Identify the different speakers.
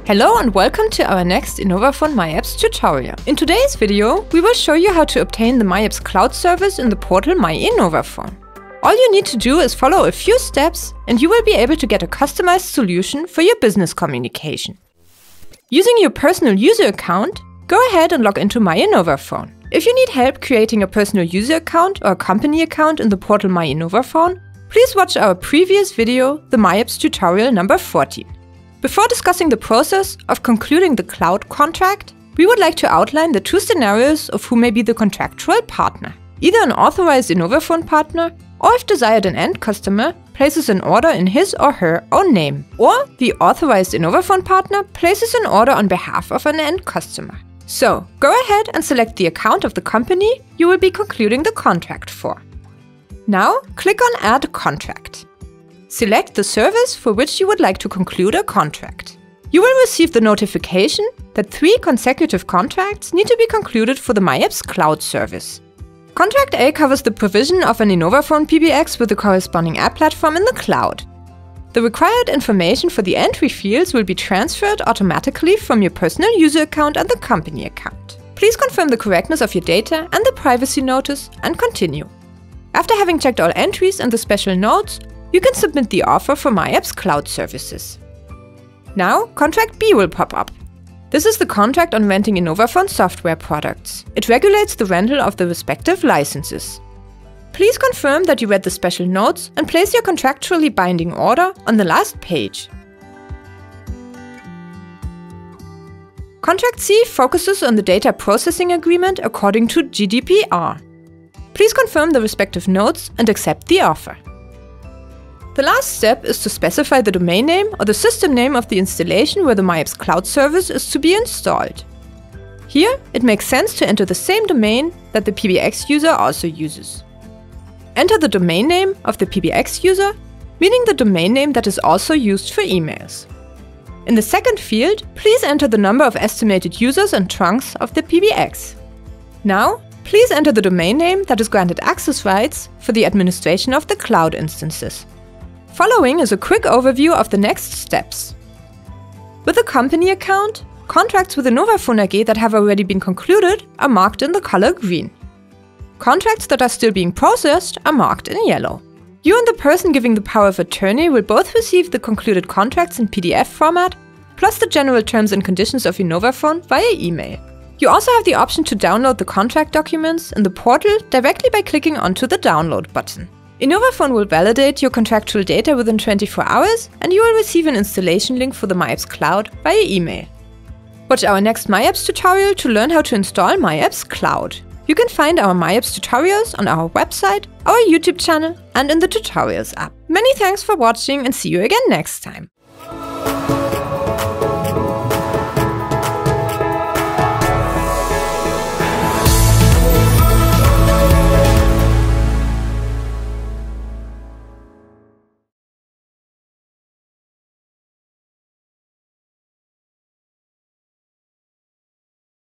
Speaker 1: Hello and welcome to our next InnovaPhone myApps tutorial. In today's video, we will show you how to obtain the myApps cloud service in the portal my.innovaphone. All you need to do is follow a few steps and you will be able to get a customized solution for your business communication. Using your personal user account, go ahead and log into my.innovaphone. If you need help creating a personal user account or a company account in the portal my.innovaphone, please watch our previous video, the myApps tutorial number 14. Before discussing the process of concluding the cloud contract, we would like to outline the two scenarios of who may be the contractual partner. Either an authorized InnovaPhone partner, or if desired an end customer, places an order in his or her own name. Or the authorized InnovaPhone partner places an order on behalf of an end customer. So, go ahead and select the account of the company you will be concluding the contract for. Now, click on Add Contract. Select the service for which you would like to conclude a contract. You will receive the notification that 3 consecutive contracts need to be concluded for the myApps cloud service. Contract A covers the provision of an InnovaPhone PBX with the corresponding app platform in the cloud. The required information for the entry fields will be transferred automatically from your personal user account and the company account. Please confirm the correctness of your data and the privacy notice and continue. After having checked all entries and the special notes, you can submit the offer for myApps cloud services. Now, Contract B will pop up. This is the contract on renting InnovaPhone software products. It regulates the rental of the respective licenses. Please confirm that you read the special notes and place your contractually binding order on the last page. Contract C focuses on the data processing agreement according to GDPR. Please confirm the respective notes and accept the offer. The last step is to specify the domain name or the system name of the installation where the myApps cloud service is to be installed. Here, it makes sense to enter the same domain that the PBX user also uses. Enter the domain name of the PBX user, meaning the domain name that is also used for emails. In the second field, please enter the number of estimated users and trunks of the PBX. Now, please enter the domain name that is granted access rights for the administration of the cloud instances. Following is a quick overview of the next steps. With a company account, contracts with InnovaPhone AG that have already been concluded are marked in the color green. Contracts that are still being processed are marked in yellow. You and the person giving the power of attorney will both receive the concluded contracts in PDF format, plus the general terms and conditions of InnovaPhone via email. You also have the option to download the contract documents in the portal directly by clicking onto the download button. InnovaPhone will validate your contractual data within 24 hours and you will receive an installation link for the myApps cloud via email. Watch our next myApps tutorial to learn how to install myApps cloud. You can find our myApps tutorials on our website, our YouTube channel and in the tutorials app. Many thanks for watching and see you again next time.